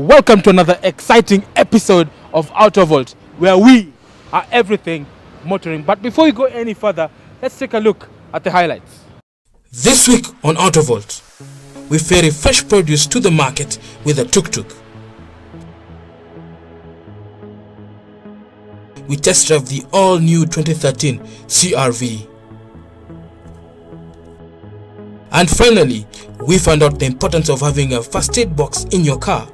Welcome to another exciting episode of Autovolt, where we are everything motoring. But before we go any further, let's take a look at the highlights. This week on Autovolt, we ferry fresh produce to the market with a tuk-tuk. We test drive the all-new 2013 CR-V. And finally, we find out the importance of having a first aid box in your car.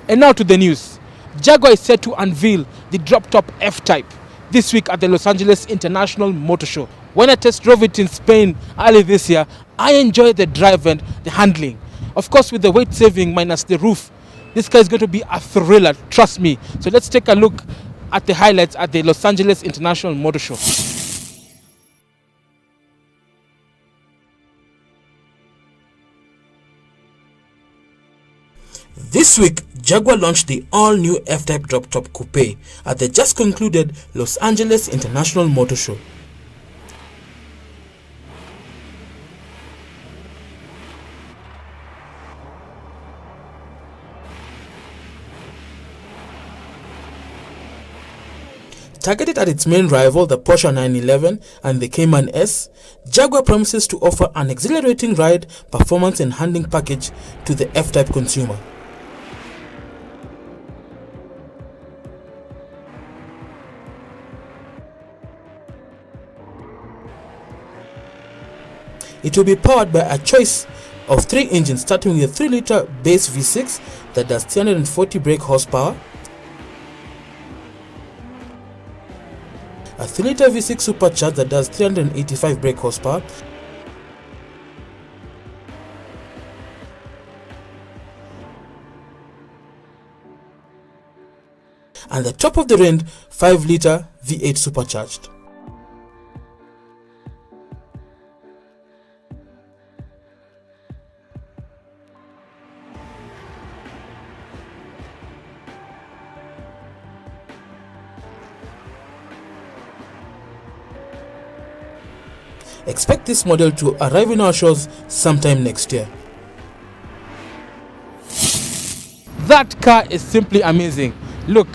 And now to the news. Jaguar is set to unveil the drop-top F-Type this week at the Los Angeles International Motor Show. When I test drove it in Spain early this year, I enjoyed the drive and the handling. Of course, with the weight saving minus the roof, this car is going to be a thriller, trust me. So let's take a look at the highlights at the Los Angeles International Motor Show. This week, Jaguar launched the all-new F-Type drop-top coupe at the just concluded Los Angeles International Motor Show. Targeted at its main rival, the Porsche 911 and the Cayman S, Jaguar promises to offer an exhilarating ride, performance and handling package to the F-Type consumer. It will be powered by a choice of 3 engines, starting with a 3-liter base V6 that does 340 brake horsepower, a 3-liter V6 supercharged that does 385 brake horsepower, and the top of the range 5-liter V8 supercharged. Expect this model to arrive in our shows sometime next year. That car is simply amazing. Look,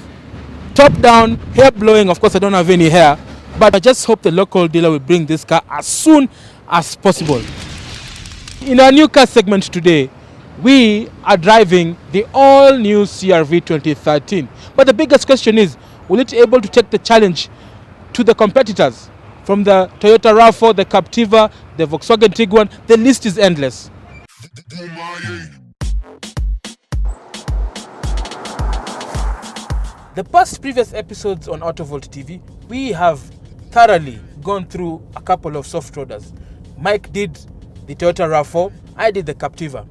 top down, hair blowing. Of course, I don't have any hair, but I just hope the local dealer will bring this car as soon as possible. In our new car segment today, we are driving the all-new CR-V 2013. But the biggest question is, will it be able to take the challenge to the competitors? From the Toyota RAV4, the Captiva, the Volkswagen Tiguan, the list is endless. The past previous episodes on Autovolt TV, we have thoroughly gone through a couple of soft roaders. Mike did the Toyota RAV4, I did the Captiva.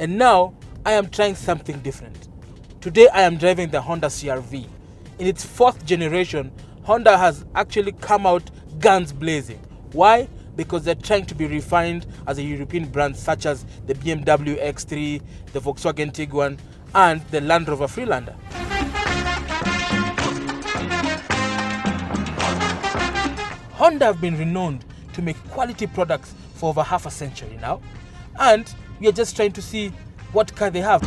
And now, I am trying something different. Today, I am driving the Honda CR-V. In its 4th generation, Honda has actually come out guns blazing. Why? Because they're trying to be refined as a European brand such as the BMW X3, the Volkswagen Tiguan, and the Land Rover Freelander. Honda have been renowned to make quality products for over half a century now, and we are just trying to see what car they have.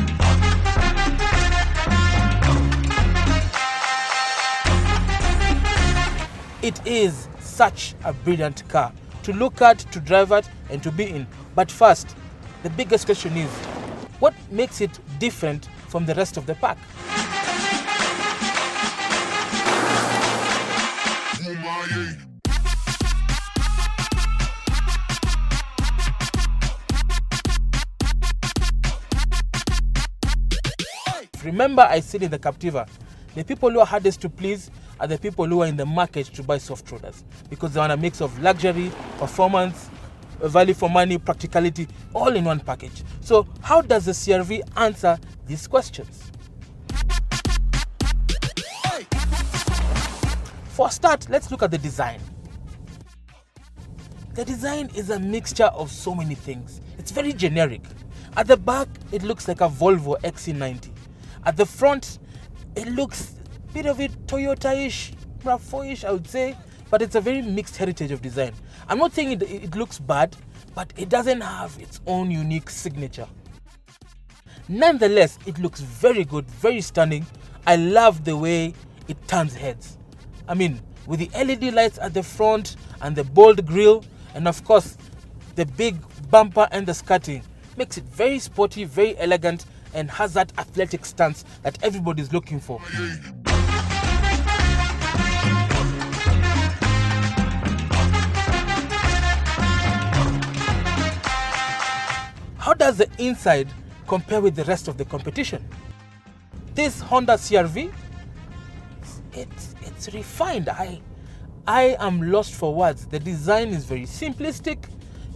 It is such a brilliant car to look at, to drive at, and to be in. But first, the biggest question is, what makes it different from the rest of the pack? Remember, I said in the Captiva, the people who are hardest to please are the people who are in the market to buy soft roaders, because they want a mix of luxury, performance, value for money, practicality, all in one package. So how does the CR-V answer these questions? For a start, let's look at the design. The design is a mixture of so many things. It's very generic. At the back, it looks like a Volvo XC90. At the front, it looks a bit of a Toyota-ish, RAV4-ish, I would say, but it's a very mixed heritage of design. I'm not saying it looks bad, but it doesn't have its own unique signature. Nonetheless, it looks very good, very stunning. I love the way it turns heads. I mean, with the LED lights at the front and the bold grille, and of course, the big bumper and the skirting, makes it very sporty, very elegant, and has that athletic stance that everybody's looking for. How does the inside compare with the rest of the competition? This Honda CR-V, it's refined. I am lost for words. The design is very simplistic,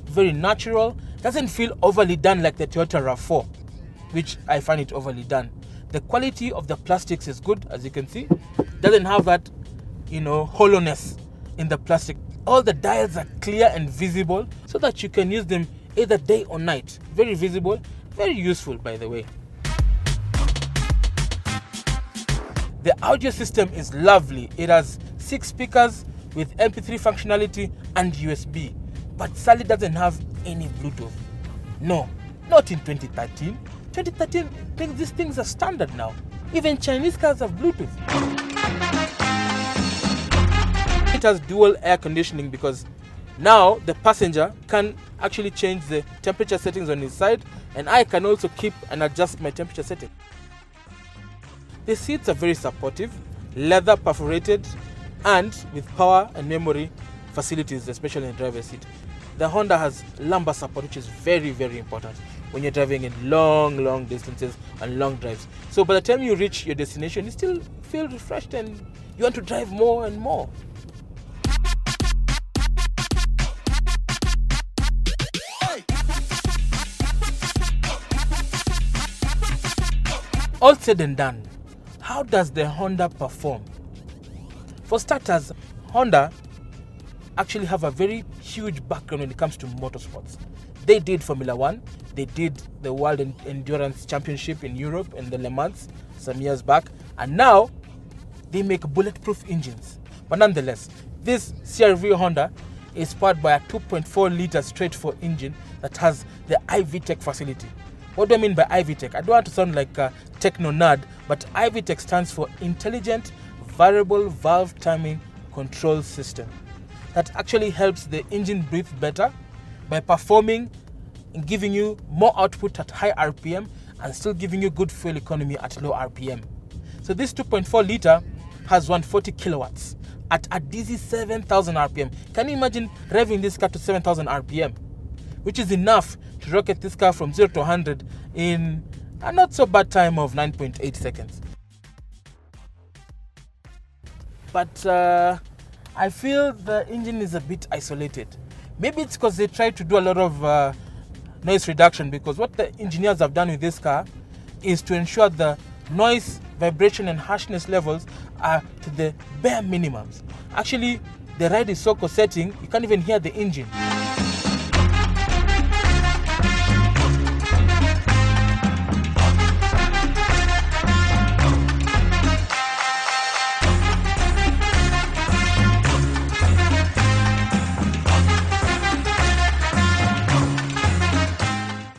very natural, doesn't feel overly done like the Toyota RAV4, which I find it overly done. The quality of the plastics is good, as you can see. Doesn't have that, hollowness in the plastic. All the dials are clear and visible so that you can use them either day or night. Very visible, very useful, by the way. The audio system is lovely. It has 6 speakers with MP3 functionality and USB, but sadly doesn't have any Bluetooth. No, not in 2013. 2013, these things are standard now. Even Chinese cars have Bluetooth. It has dual air conditioning because now the passenger can actually change the temperature settings on his side, and I can also keep and adjust my temperature setting. The seats are very supportive, leather perforated, and with power and memory facilities, especially in the driver's seat. The Honda has lumbar support, which is very, very important when you're driving in long distances and long drives. So by the time you reach your destination, you still feel refreshed and you want to drive more and more. All said and done, how does the Honda perform? For starters, Honda actually have a very huge background when it comes to motorsports. They did Formula 1, they did the World Endurance Championship in Europe and the Le Mans some years back, and now they make bulletproof engines. But nonetheless, this CR-V Honda is powered by a 2.4 litre straight-4 engine that has the iVTEC facility. What do I mean by iVTEC? I don't want to sound like a techno nerd, but iVTEC stands for Intelligent Variable Valve Timing Control System. That actually helps the engine breathe better by performing and giving you more output at high RPM and still giving you good fuel economy at low RPM. So this 2.4 litre has 140 kilowatts at a dizzy 7,000 RPM. Can you imagine revving this car to 7,000 RPM? Which is enough to rocket this car from 0 to 100 in a not so bad time of 9.8 seconds. But I feel the engine is a bit isolated. Maybe it's because they tried to do a lot of noise reduction, because what the engineers have done with this car is to ensure the noise, vibration and harshness levels are to the bare minimums. Actually, the ride is so corsetting, you can't even hear the engine.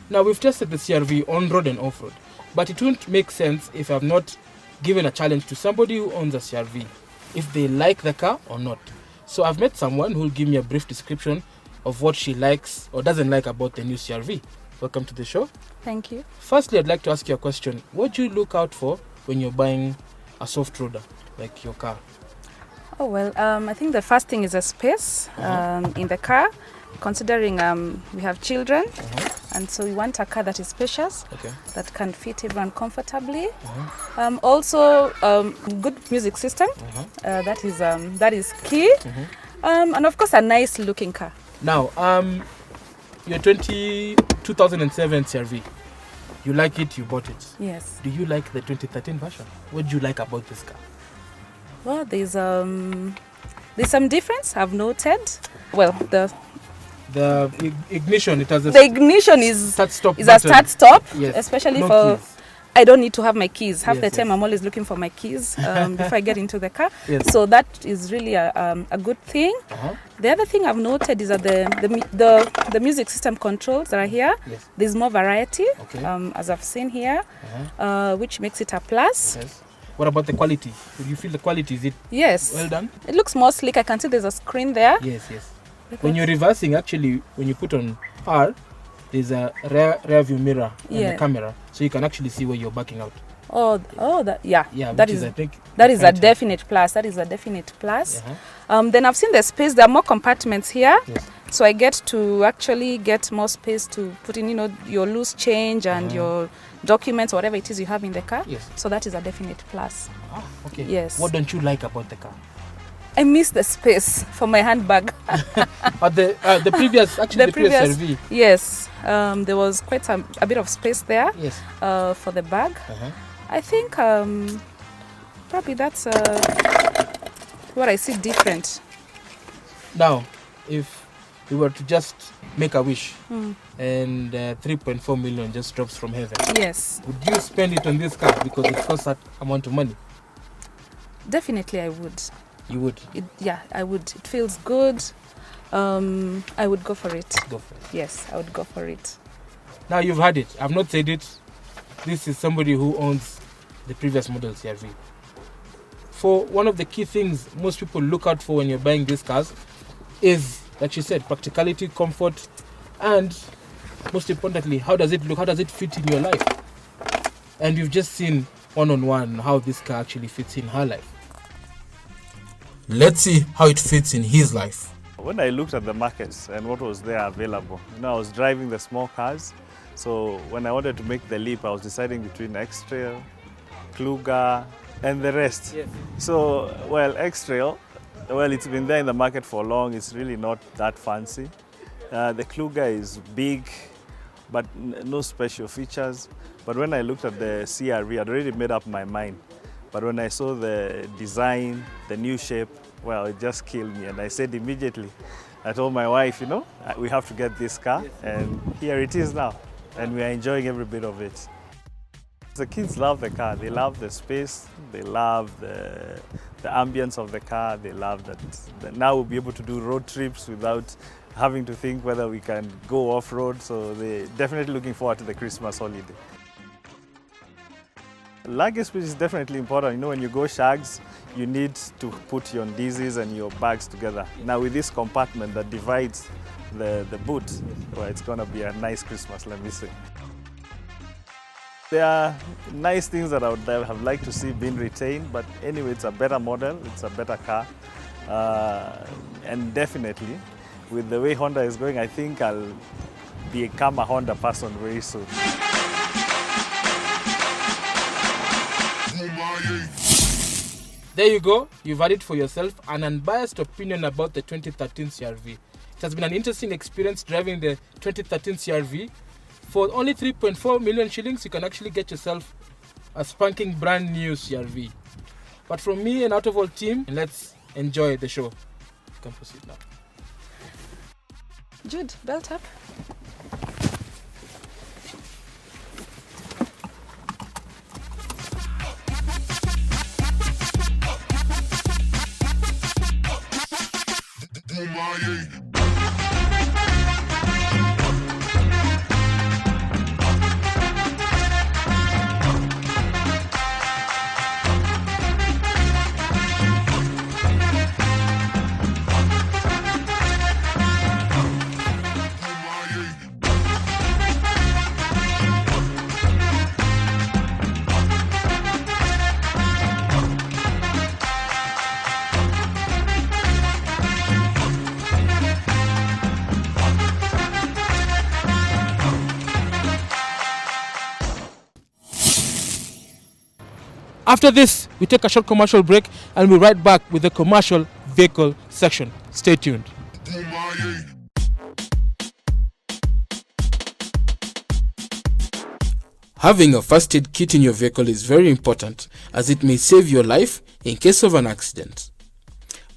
Now, we've tested the CR-V on-road and off-road, but it won't make sense if I've not given a challenge to somebody who owns a CR-V, if they like the car or not. So I've met someone who will give me a brief description of what she likes or doesn't like about the new CR-V. Welcome to the show. Thank you. Firstly, I'd like to ask you a question. What do you look out for when you're buying a soft roader, like your car? Oh, well, I think the first thing is a space in the car, considering we have children. And so we want a car that is spacious, that can fit everyone comfortably. Also, good music system, that is key. And of course, a nice looking car. Now, your 2007 CR-V, you like it, you bought it. Yes. Do you like the 2013 version? What do you like about this car? Well, there's some difference I've noted. Well, the ignition, it has the ignition is start-stop a start-stop, yes. especially no for keys. I don't need to have my keys. Half Yes, the time yes. I'm always looking for my keys before I get into the car. Yes. So that is really a good thing. Uh-huh. The other thing I've noted is that the music system controls that are here, Yes. there's more variety, Okay. as I've seen here, which makes it a plus. Yes. What about the quality? Do you feel the quality, is it Yes. well done? It looks more sleek. I can see there's a screen there. Yes, yes. When you're reversing, actually, when you put on R, there's a rear view mirror on the Yeah. camera, so you can actually see where you're backing out. Yeah. Yeah, That which is I think that is a exciting. definite plus. That is a definite plus. Uh-huh. Then I've seen the space. There are more compartments here, Yes. so I get to actually get more space to put in, your loose change and your documents, whatever it is you have in the car. Yes. So that is a definite plus. Ah, okay. Yes. What don't you like about the car? I miss the space for my handbag. The previous, actually, the previous RV. Yes, there was quite a bit of space there Yes. for the bag. Uh-huh. I think probably that's what I see different. Now, if we were to just make a wish and 3.4 million just drops from heaven, Yes, would you spend it on this car because it costs that amount of money? definitely I would. You would I would. It feels good. I would go for it. go for it. Yes, I would go for it. Now you've had it. I've not said it. This is somebody who owns the previous model CRV. For one of the key things most people look out for when you're buying these cars is, like you said, practicality, comfort, and most importantly, how does it look? How does it fit in your life? And you've just seen one-on-one how this car actually fits in her life. Let's see how it fits in his life. When I looked at the markets and what was there available, I was driving the small cars. So when I wanted to make the leap, I was deciding between X-Trail, Kluger, and the rest. Yes. So, X-Trail, it's been there in the market for long. It's really not that fancy. The Kluger is big, but no special features. But when I looked at the CRV, I'd already made up my mind. But when I saw the design, the new shape, it just killed me. And I said immediately, I told my wife, we have to get this car. And here it is now. And we are enjoying every bit of it. The kids love the car. They love the space. They love the ambience of the car. They love that now we'll be able to do road trips without having to think whether we can go off-road. So they're definitely looking forward to the Christmas holiday. Luggage space is definitely important. When you go shags, you need to put your ndizis and your bags together. Now with this compartment that divides the boot, it's going to be a nice Christmas, let me say. There are nice things that I would have liked to see being retained, but anyway, it's a better model, it's a better car. And definitely, with the way Honda is going, I think I'll become a Honda person very soon. There you go. You've had it for yourself, an unbiased opinion about the 2013 CRV. It has been an interesting experience driving the 2013 CRV. For only 3.4 million shillings, you can actually get yourself a spanking brand new CRV. But from me and Out of All team, let's enjoy the show. You can proceed now. Jude, belt up. After this, we take a short commercial break and we'll be right back with the commercial vehicle section. Stay tuned. Having a first aid kit in your vehicle is very important as it may save your life in case of an accident.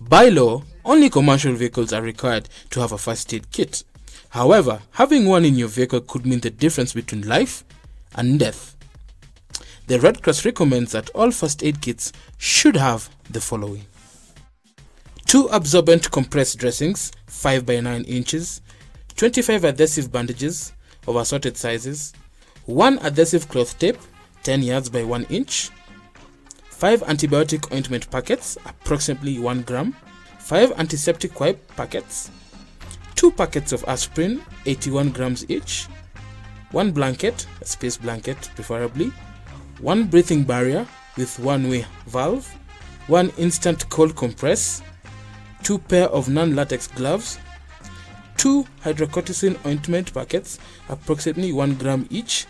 By law, only commercial vehicles are required to have a first aid kit. However, having one in your vehicle could mean the difference between life and death. The Red Cross recommends that all first aid kits should have the following: 2 absorbent compressed dressings 5 by 9 inches, 25 adhesive bandages of assorted sizes, 1 adhesive cloth tape 10 yards by 1 inch, 5 antibiotic ointment packets approximately 1 gram, 5 antiseptic wipe packets, 2 packets of aspirin 81 grams each, 1 blanket, a space blanket preferably, 1 breathing barrier with one-way valve, 1 instant cold compress, 2 pair of non-latex gloves, 2 hydrocortisone ointment packets approximately 1 gram each,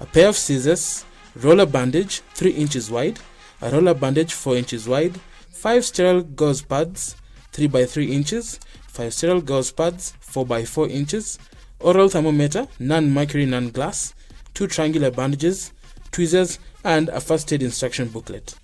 a pair of scissors, roller bandage 3 inches wide, a roller bandage 4 inches wide, 5 sterile gauze pads 3 by 3 inches, 5 sterile gauze pads 4 by 4 inches, oral thermometer, non-mercury, non-glass, 2 triangular bandages, tweezers, and a first aid instruction booklet.